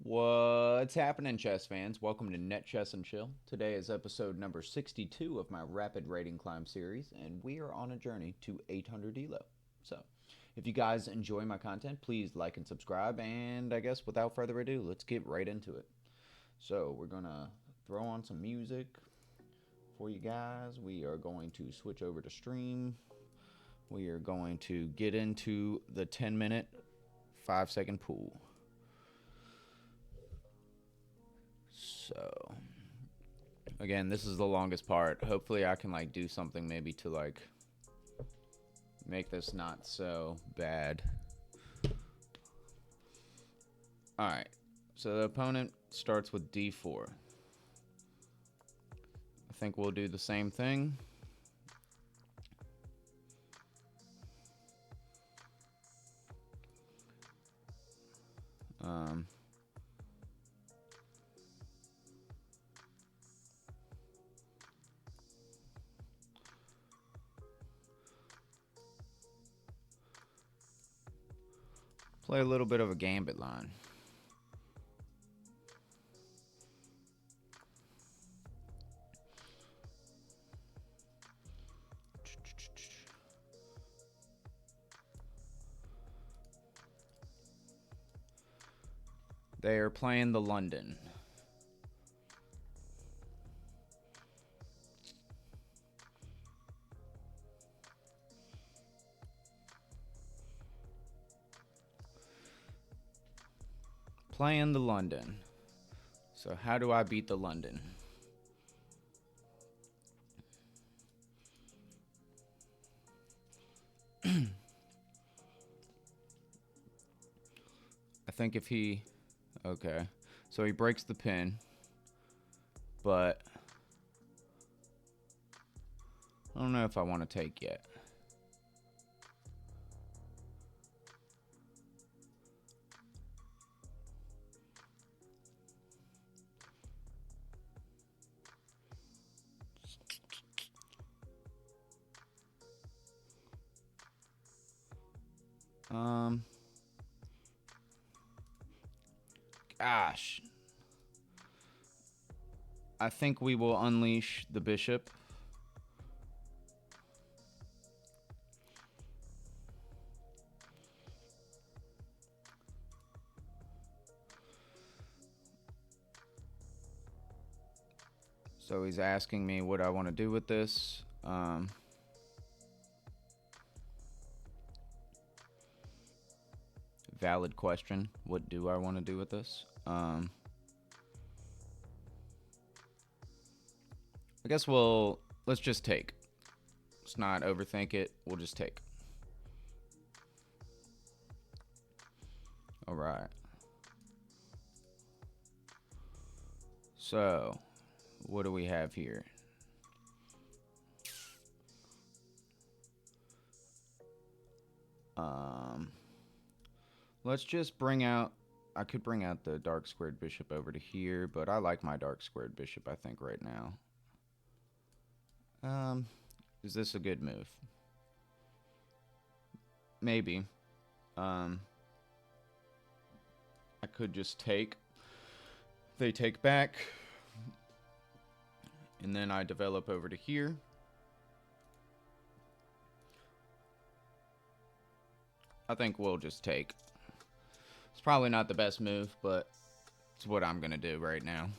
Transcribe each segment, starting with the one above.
What's happening, chess fans? Welcome to Net Chess and Chill. Today is episode number 62 of my rapid rating climb series, and we are on a journey to 800 elo. So, if you guys enjoy my content, please like and subscribe. And I guess without further ado, let's get right into it. So, we're gonna throw on some music for you guys. We are going to switch over to stream. We are going to get into the 10-minute, 5-second pool. So, again, this is the longest part. Hopefully I can do something maybe to make this not so bad. All right. So the opponent starts with d4. I think we'll do the same thing. Play a little bit of a gambit line. They are playing the London. Playing the London. So how do I beat the London? I think if he... Okay. So he breaks the pin. But I don't know if I want to take yet. Gosh. I think we will unleash the bishop. So he's asking me what I want to do with this. Valid question. What do I want to do with this? I guess let's just take. Let's not overthink it. We'll just take. All right. So, what do we have here? Let's just bring out... I could bring out the dark squared bishop over to here, but I like my dark squared bishop, I think, right now. Is this a good move? Maybe. I could just take. They take back. And then I develop over to here. I think we'll just take. It's probably not the best move, but it's what I'm going to do right now.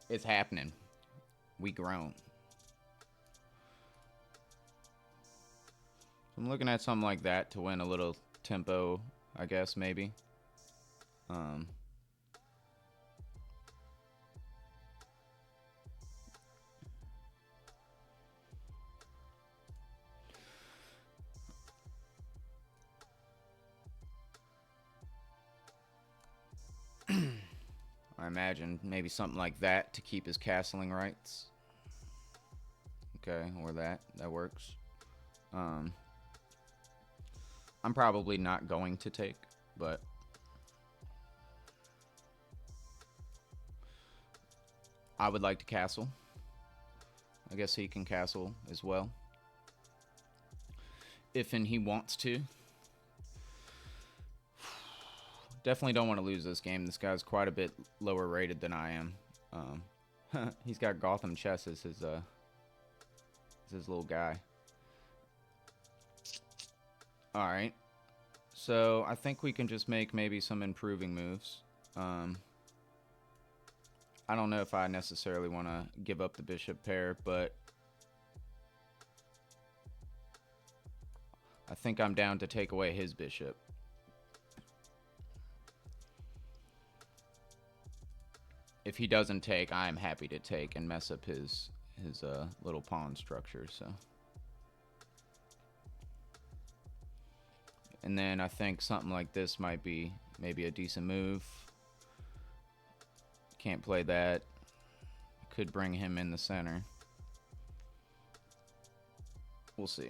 It's happening. We grown. I'm looking at something like that to win a little tempo, I guess, maybe. I imagine maybe something like that to keep his castling rights. Okay, or that works. I'm probably not going to take, but I would like to castle. I guess he can castle as well, if and he wants to. Definitely don't want to lose this game. This guy's quite a bit lower rated than I am. He's got Gotham Chess as his little guy. All right. So I think we can just make maybe some improving moves. I don't know if I necessarily want to give up the bishop pair, but I think I'm down to take away his bishop. If he doesn't take, I'm happy to take and mess up his little pawn structure. So, and then I think something like this might be maybe a decent move. Can't play that. Could bring him in the center. We'll see.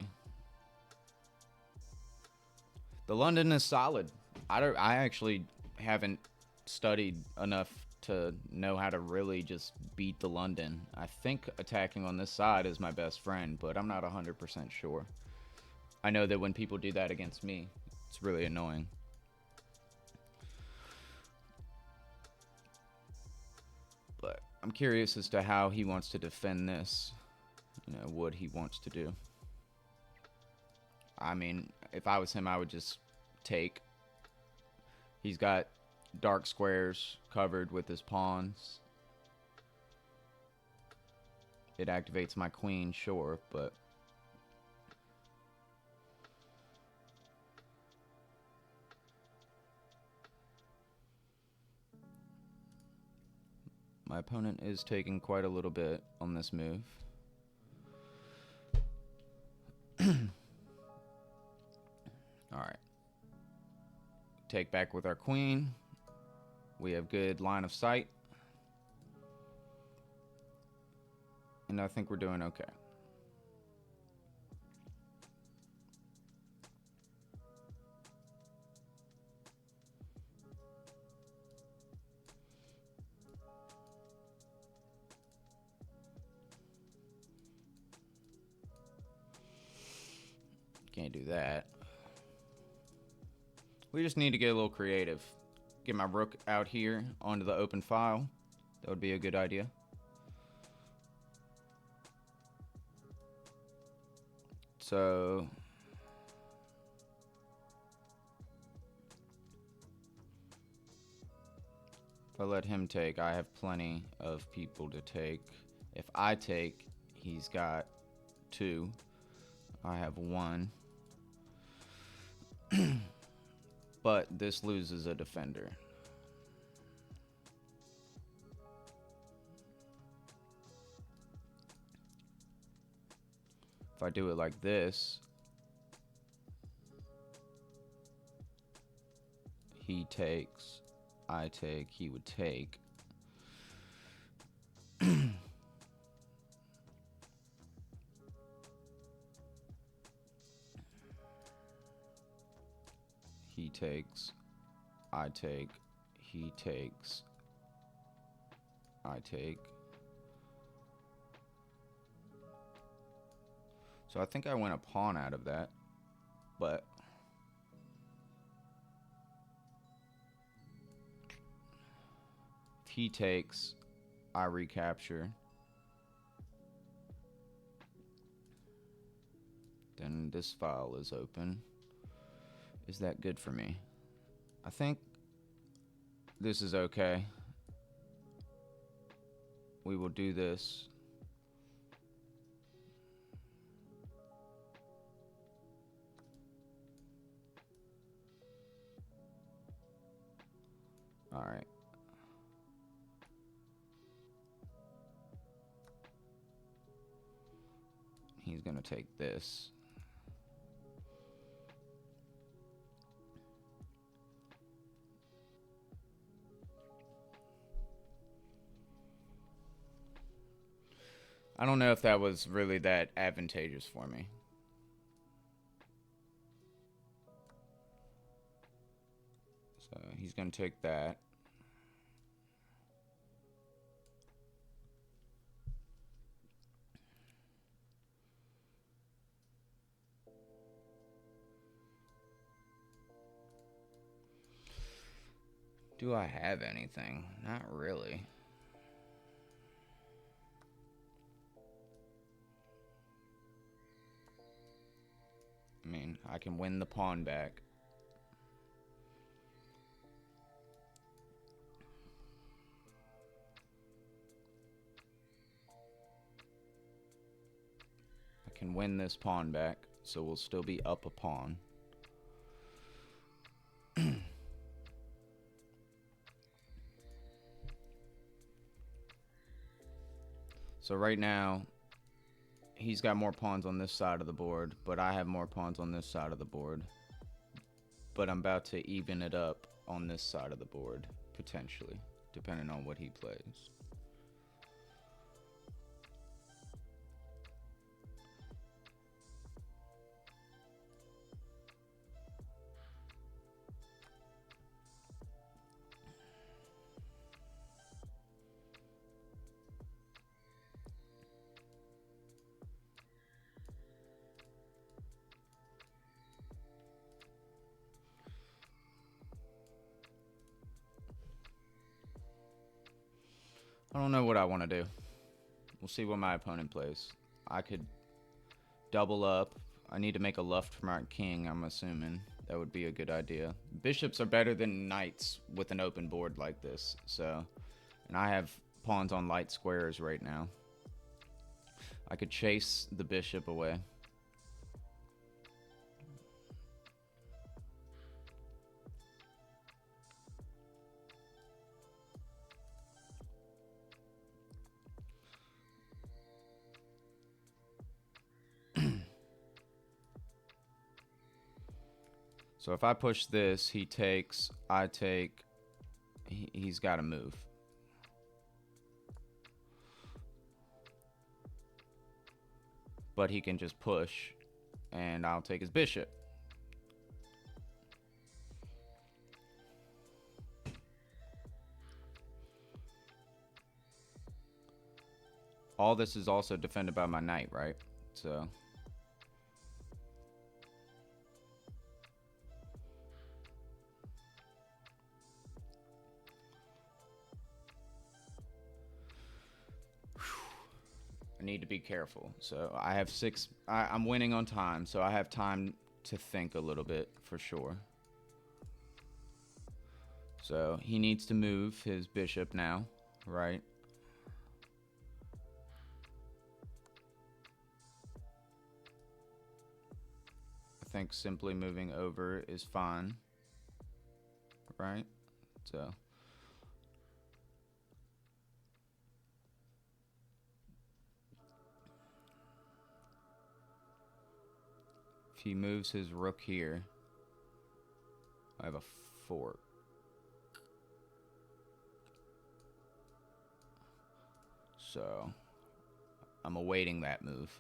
The London is solid. I actually haven't studied enough to know how to really just beat the London. I think attacking on this side is my best friend, but I'm not 100% sure. I know that when people do that against me, it's really annoying. But I'm curious as to how he wants to defend this. You know, what he wants to do. I mean, if I was him, I would just take. He's got dark squares covered with his pawns. It activates my queen, sure, but my opponent is taking quite a little bit on this move. Alright. Take back with our queen. We have good line of sight. And I think we're doing okay. Can't do that. We just need to get a little creative. Get my rook out here onto the open file. That would be a good idea. So if I let him take, I have plenty of people to take. If I take, he's got 2. I have 1. But this loses a defender. If I do it like this, he takes, I take, he would take. He takes, I take, he takes, I take. So I think I went a pawn out of that, but if he takes, I recapture. Then this file is open. Is that good for me? I think this is okay. We will do this. All right. He's gonna take this. I don't know if that was really that advantageous for me. So he's going to take that. Do I have anything? Not really. I mean, I can win the pawn back. I can win this pawn back, so we'll still be up a pawn. So right now, he's got more pawns on this side of the board, but I have more pawns on this side of the board. But I'm about to even it up on this side of the board, potentially, depending on what he plays. I don't know what I want to do. We'll see what my opponent plays. I could double up. I need to make a left-front king, I'm assuming. That would be a good idea. Bishops are better than knights with an open board like this. So, and I have pawns on light squares right now. I could chase the bishop away. So if I push this, he takes, I take, he's got to move. But he can just push, and I'll take his bishop. All this is also defended by my knight, right? So... I need to be careful. So I have six. I'm winning on time, so I have time to think a little bit for sure. So he needs to move his bishop now, right? I think simply moving over is fine, right? So... if he moves his rook here, I have a fork. So I'm awaiting that move.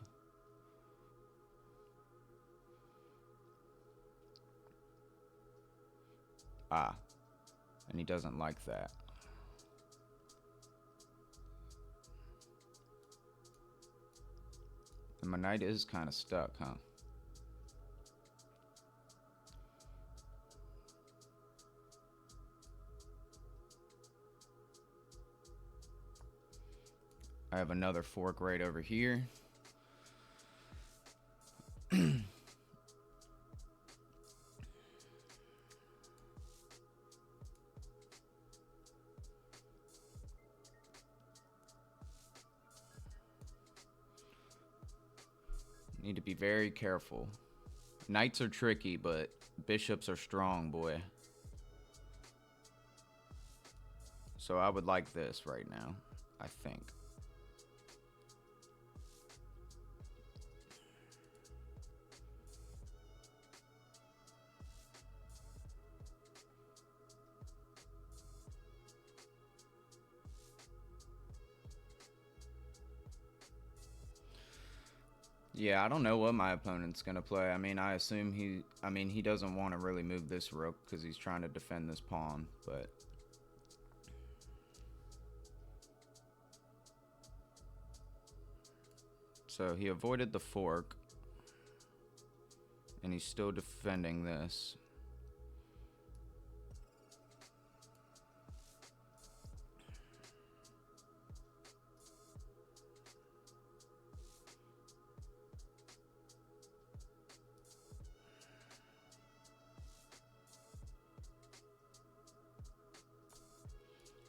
Ah, and he doesn't like that. And my knight is kind of stuck, huh? I have another fork right over here. Need to be very careful. Knights are tricky, but bishops are strong, boy. So I would like this right now, I think. Yeah, I don't know what my opponent's going to play. I mean, I assume he doesn't want to really move this rook because he's trying to defend this pawn, but... so he avoided the fork, and he's still defending this.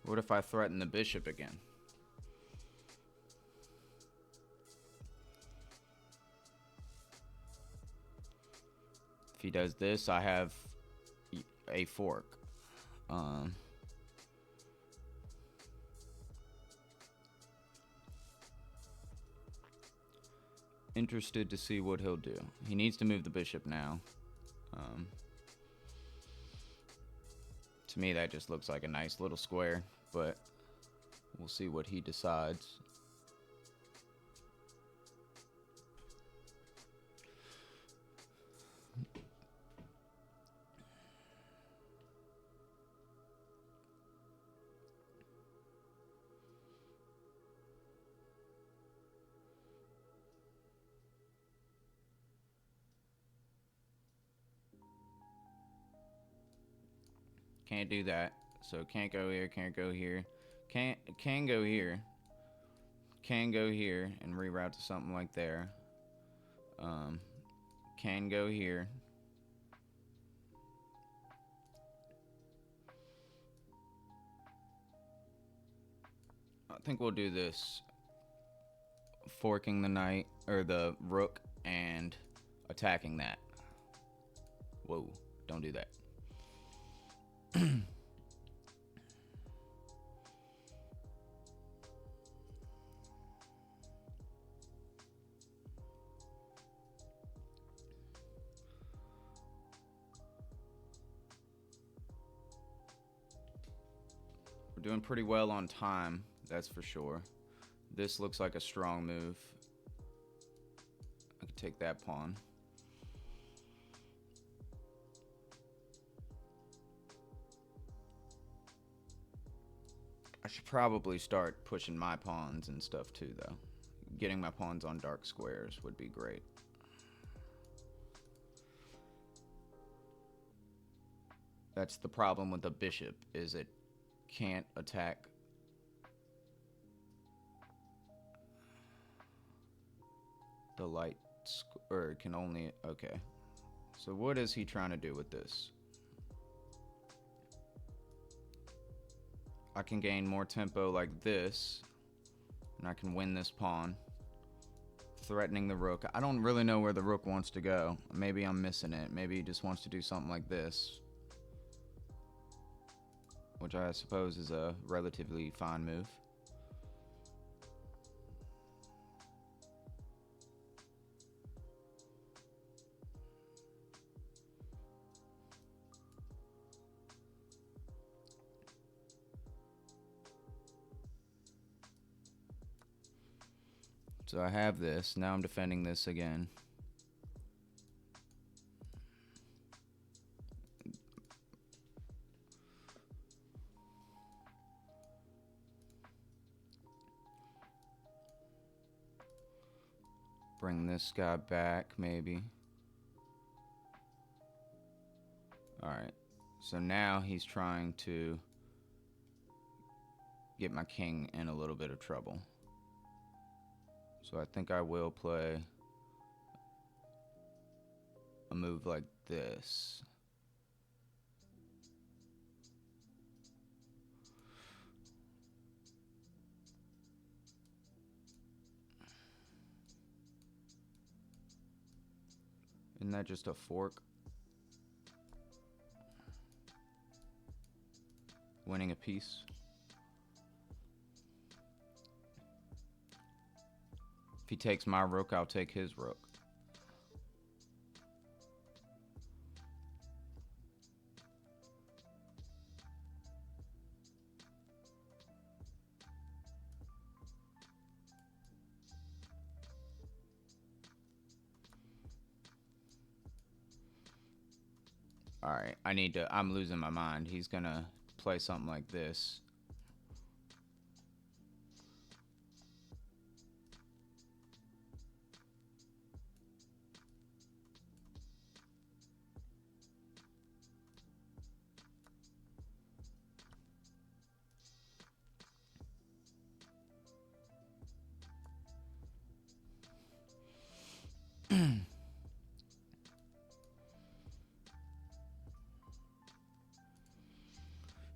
What if I threaten the bishop again? If he does this, I have a fork. Interested to see what he'll do. He needs to move the bishop now. To me, that just looks like a nice little square, but we'll see what he decides. Can't do that. So can't go here, can't go here. Can go here. Can go here and reroute to something like there. Can go here. I think we'll do this. Forking the knight, or the rook, and attacking that. Whoa, don't do that. We're doing pretty well on time, that's for sure. This looks like a strong move. I could take that pawn. I should probably start pushing my pawns and stuff too, though. Getting my pawns on dark squares would be great. That's the problem with the bishop, is it can't attack. The light, or it can only, okay. So what is he trying to do with this? I can gain more tempo like this, and I can win this pawn. Threatening the rook. I don't really know where the rook wants to go. Maybe I'm missing it. Maybe he just wants to do something like this, which I suppose is a relatively fine move. So I have this. Now I'm defending this again. Bring this guy back, maybe. Alright. So now he's trying to get my king in a little bit of trouble. So I think I will play a move like this. Isn't that just a fork? Winning a piece. If he takes my rook, I'll take his rook. Alright, I'm losing my mind. He's gonna play something like this.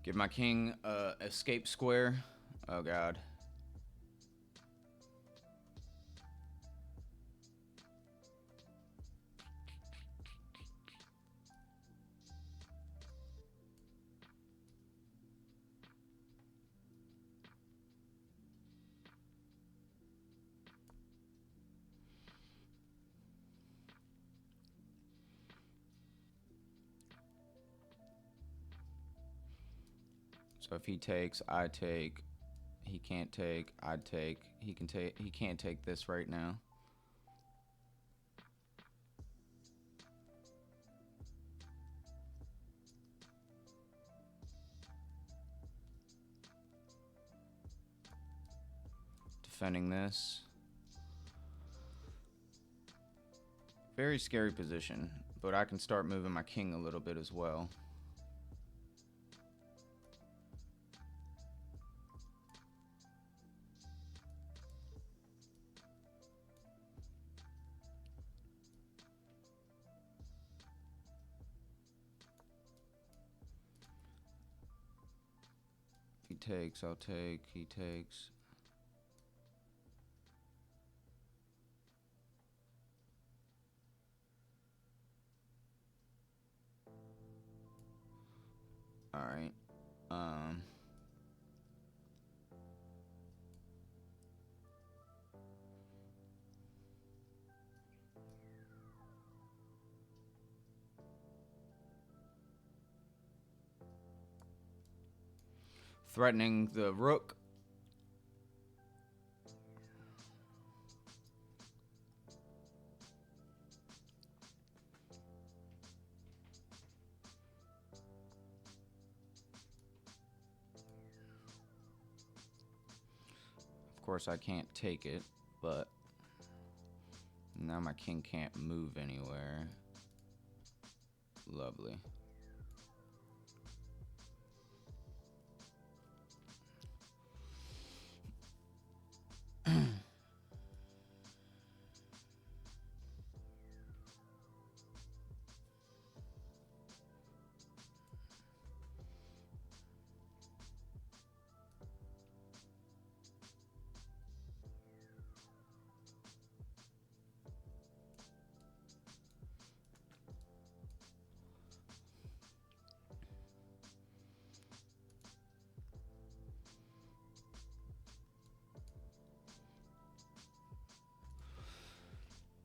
Give my king escape square. Oh god. So if he takes, I take. He can't take, I'd take. He can take. He can't take this right now. Defending this. Very scary position, but I can start moving my king a little bit as well. He takes, I'll take, he takes. Alright. Threatening the rook. Of course, I can't take it, but now my king can't move anywhere. Lovely.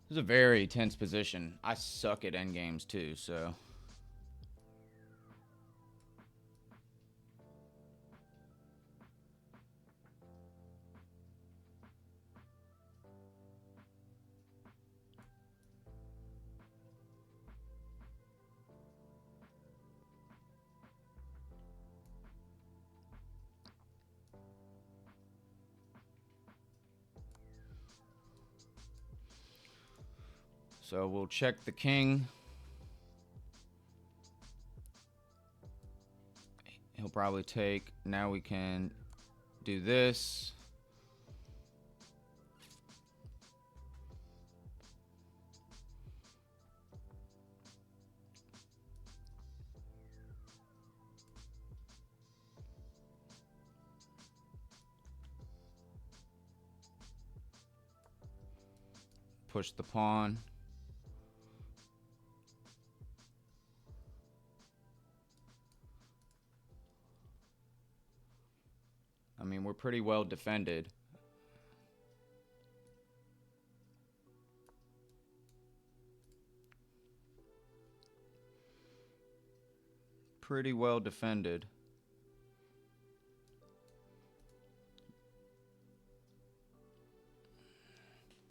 This is a very tense position. I suck at endgames too, so. So we'll check the king. He'll probably take. Now we can do this. Push the pawn. I mean, we're pretty well defended. Pretty well defended.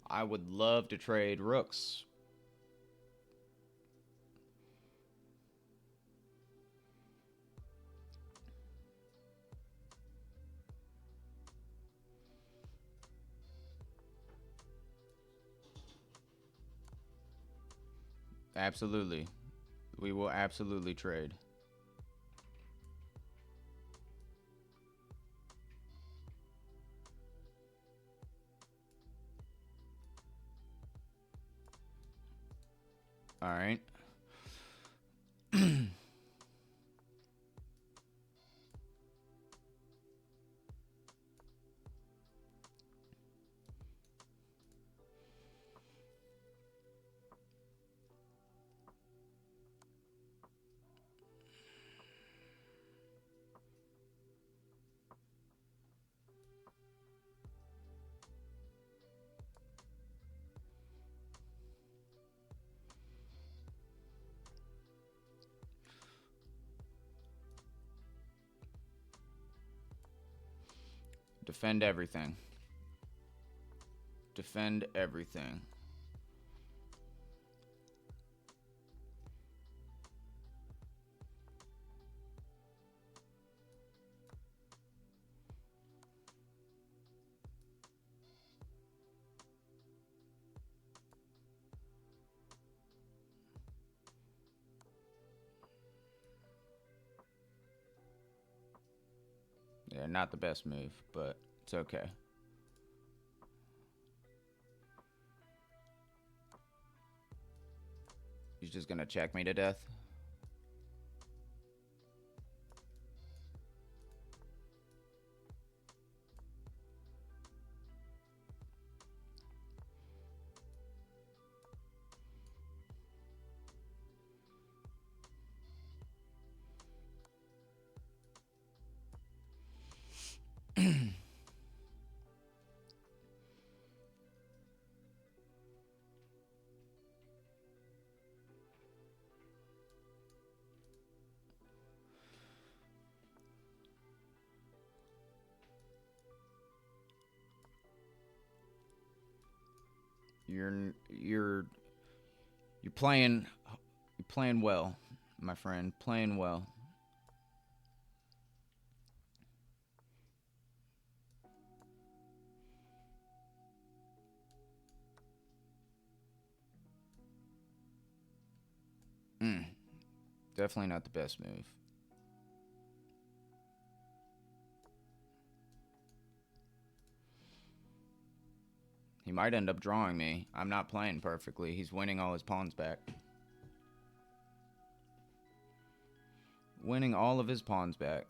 I would love to trade rooks. Absolutely. We will absolutely trade. All right. Defend everything. Defend everything. Yeah, not the best move, but it's okay. He's just gonna check me to death. You're you're you're playing well, my friend. Playing well. Mm, definitely not the best move. He might end up drawing me. I'm not playing perfectly. He's winning all his pawns back. Winning all of his pawns back.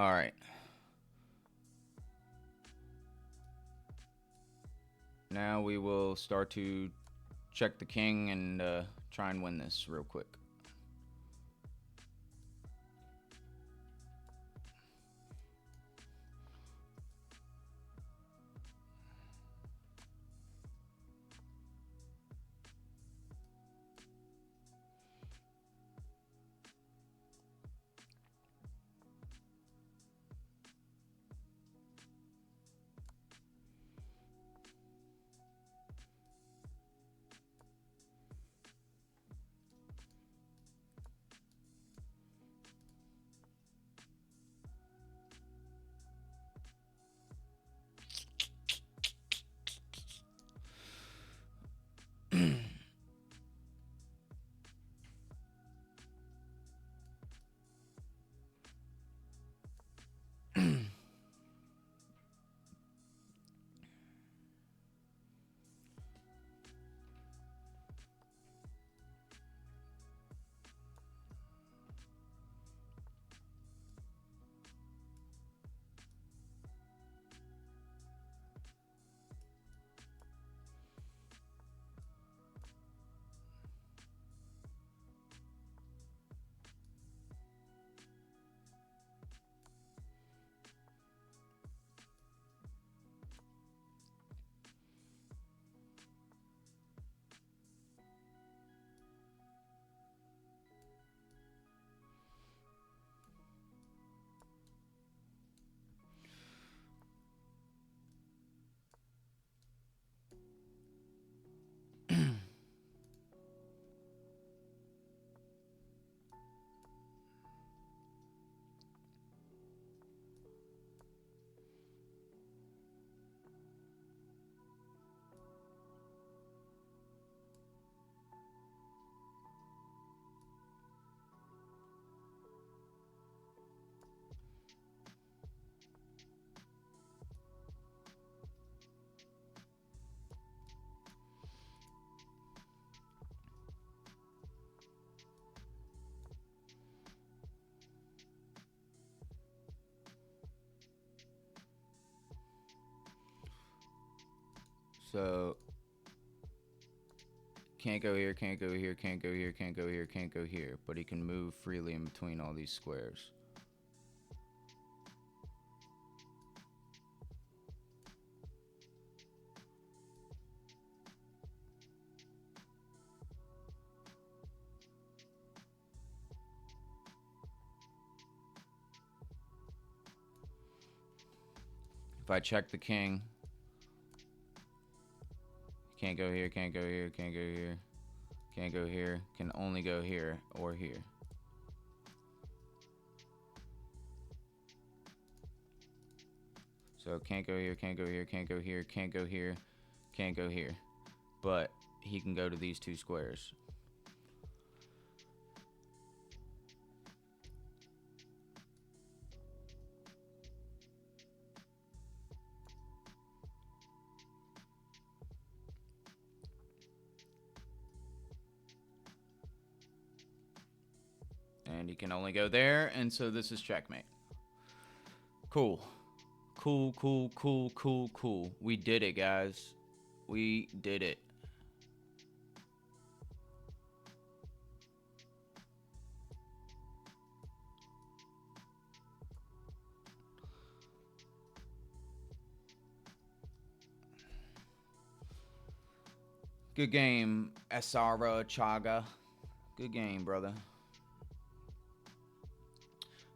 All right. Now we will start to check the king and try and win this real quick. So can't go here, can't go here, can't go here, can't go here, can't go here. But he can move freely in between all these squares. If I check the king, can't go here, can't go here, can't go here, can't go here, can only go here or here. So can't go here, can't go here, can't go here, can't go here, can't go here. But he can go to these two squares. And he can only go there, and so this is checkmate. Cool. Cool, cool, cool, cool, cool. We did it, guys. We did it. Good game, Asara Chaga. Good game, brother.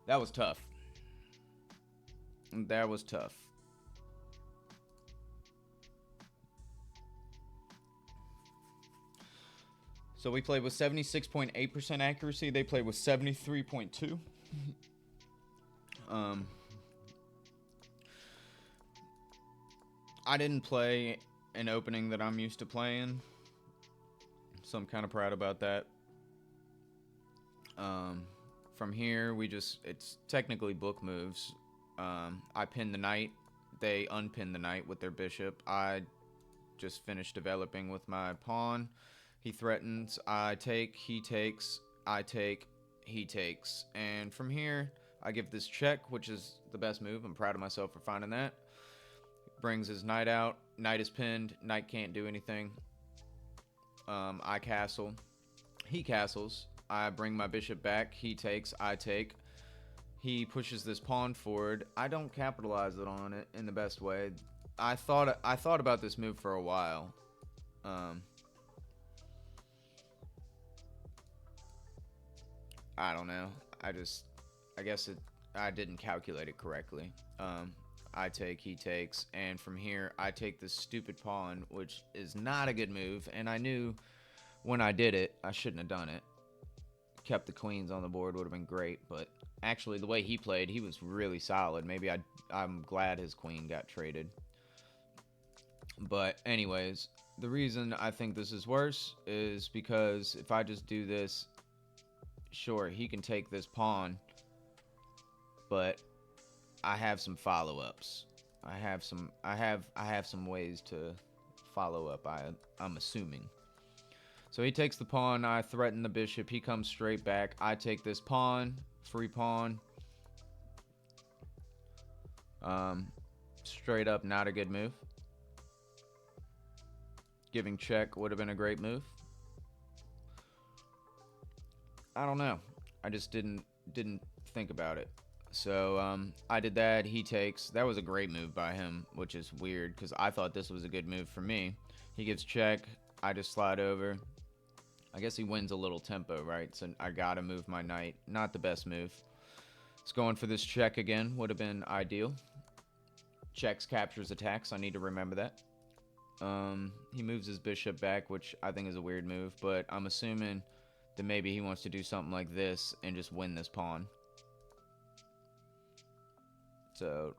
That was tough. That was tough. So we played with 76.8% accuracy. They played with 73.2. I didn't play an opening that I'm used to playing, so I'm kind of proud about that. From here, it's technically book moves. I pin the knight. They unpin the knight with their bishop. I just finished developing with my pawn. He threatens. I take. He takes. I take. He takes. And from here, I give this check, which is the best move. I'm proud of myself for finding that. Brings his knight out. Knight is pinned. Knight can't do anything. I castle. He castles. I bring my bishop back. He takes. I take. He pushes this pawn forward. I don't capitalize it on it in the best way. I thought about this move for a while. I don't know. I guess I didn't calculate it correctly. I take, he takes, and from here I take this stupid pawn, which is not a good move. And I knew when I did it, I shouldn't have done it. Kept the queens on the board would have been great, but actually the way he played, he was really solid. Maybe I'm glad his queen got traded. But anyways, the reason I think this is worse is because if I just do this, sure, he can take this pawn, but I have some follow-ups. I have some ways to follow up. I'm assuming. So he takes the pawn. I threaten the bishop. He comes straight back. I take this pawn, free pawn. Straight up, not a good move. Giving check would have been a great move. I don't know. I just didn't think about it. So I did that. He takes. That was a great move by him, which is weird because I thought this was a good move for me. He gives check. I just slide over. I guess he wins a little tempo, right? So I gotta move my knight. Not the best move. It's going for this check again. Would have been ideal. Checks captures attacks. I need to remember that. He moves his bishop back, which I think is a weird move, but I'm assuming that maybe he wants to do something like this and just win this pawn. So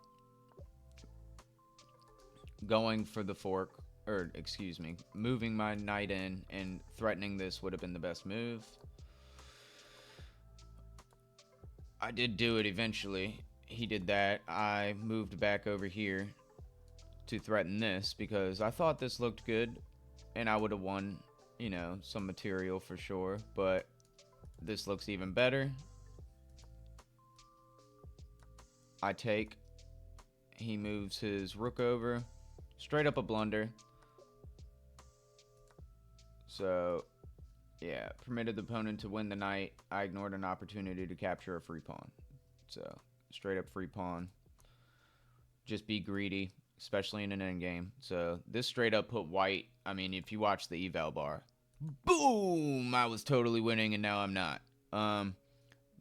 going for the fork, or excuse me, moving my knight in and threatening this would have been the best move. I did do it eventually. He did that. I moved back over here to threaten this because I thought this looked good and I would have won, you know, some material for sure, but this looks even better. I take. He moves his rook over. Straight up a blunder. So, yeah, permitted the opponent to win the knight. I ignored an opportunity to capture a free pawn. So, straight up free pawn. Just be greedy, especially in an endgame. So, this straight up put white. I mean, if you watch the eval bar, boom! I was totally winning, and now I'm not.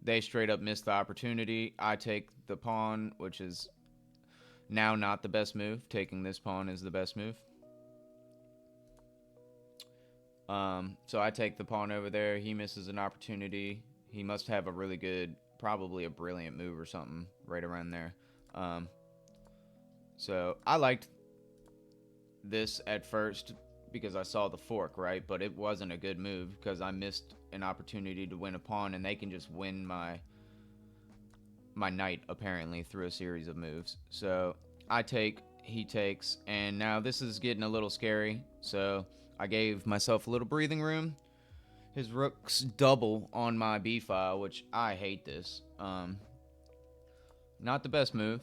They straight up missed the opportunity. I take the pawn, which is now not the best move. Taking this pawn is the best move. So I take the pawn over there. He misses an opportunity. He must have a really good, probably a brilliant move or something right around there. So I liked this at first because I saw the fork, right? But it wasn't a good move because I missed an opportunity to win a pawn, and they can just win my knight apparently through a series of moves. So I take, he takes, and now this is getting a little scary. So I gave myself a little breathing room. His rook's double on my b file, which I hate this. Not the best move.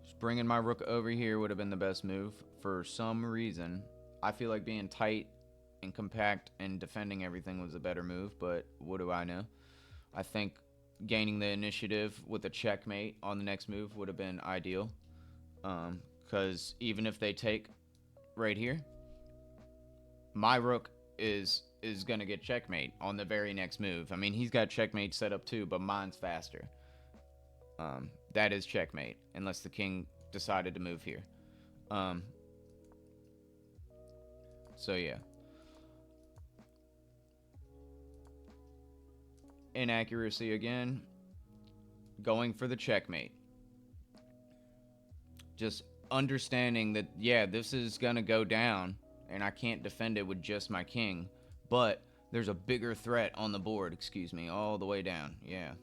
Just bringing my rook over here would have been the best move. For some reason, I feel like being tight and compact and defending everything was a better move, but what do I know? I think gaining the initiative with a checkmate on the next move would have been ideal. Because even if they take right here, my rook is going to get checkmate on the very next move. I mean, he's got checkmate set up too, but mine's faster. That is checkmate, unless the king decided to move here. So, yeah. Inaccuracy again. Going for the checkmate. Just understanding that, yeah, this is going to go down, and I can't defend it with just my king, but there's a bigger threat on the board, all the way down. Yeah.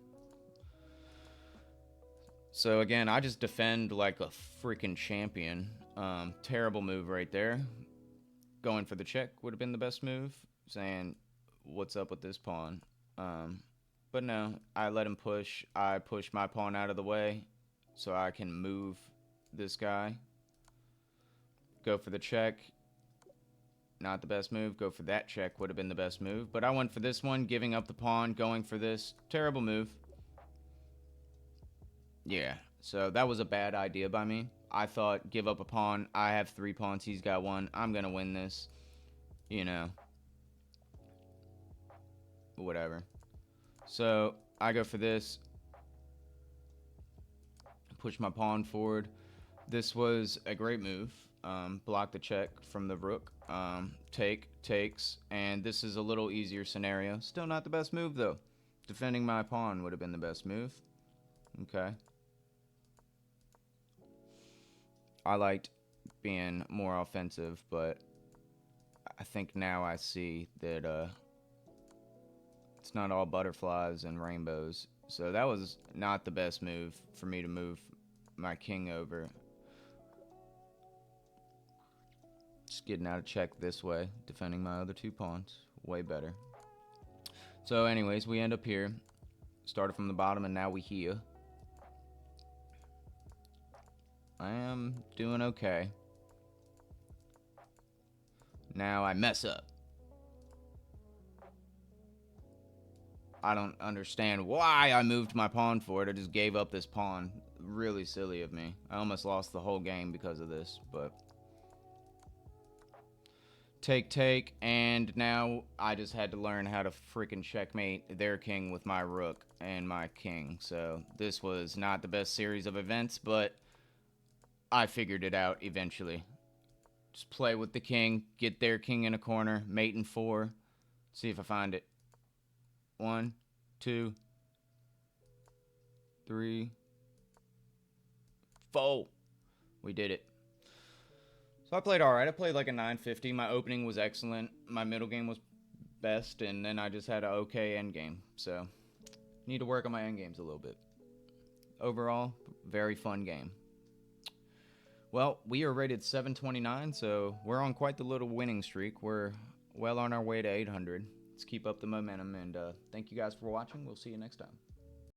So again, I just defend like a freaking champion. Terrible move right there. Going for the check would have been the best move. Saying, what's up with this pawn? But no, I let him push. I push my pawn out of the way so I can move this guy. Go for the check. Not the best move. Go for that check would have been the best move. But I went for this one, giving up the pawn, going for this. Terrible move. Yeah, so that was a bad idea by me. I thought, give up a pawn. I have 3 pawns. He's got 1. I'm going to win this. You know. Whatever. So, I go for this. Push my pawn forward. This was a great move. Block the check from the rook. Takes. And this is a little easier scenario. Still not the best move, though. Defending my pawn would have been the best move. Okay. I liked being more offensive, but I think now I see that it's not all butterflies and rainbows. So that was not the best move for me to move my king over. Just getting out of check this way, defending my other 2 pawns. Way better. So anyways, we end up here. Started from the bottom, and now we here. I am doing okay. Now I mess up. I don't understand why I moved my pawn forward. I just gave up this pawn. Really silly of me. I almost lost the whole game because of this, but... Take, and now I just had to learn how to freaking checkmate their king with my rook and my king. So this was not the best series of events, but I figured it out eventually. Just play with the king, get their king in a corner, mate in 4. See if I find it. 1, 2, 3, 4. We did it. So I played alright. I played like a 950. My opening was excellent. My middle game was best, and then I just had an okay end game. So, need to work on my end games a little bit. Overall, very fun game. Well, we are rated 729, so we're on quite the little winning streak. We're well on our way to 800. Let's keep up the momentum, and thank you guys for watching. We'll see you next time.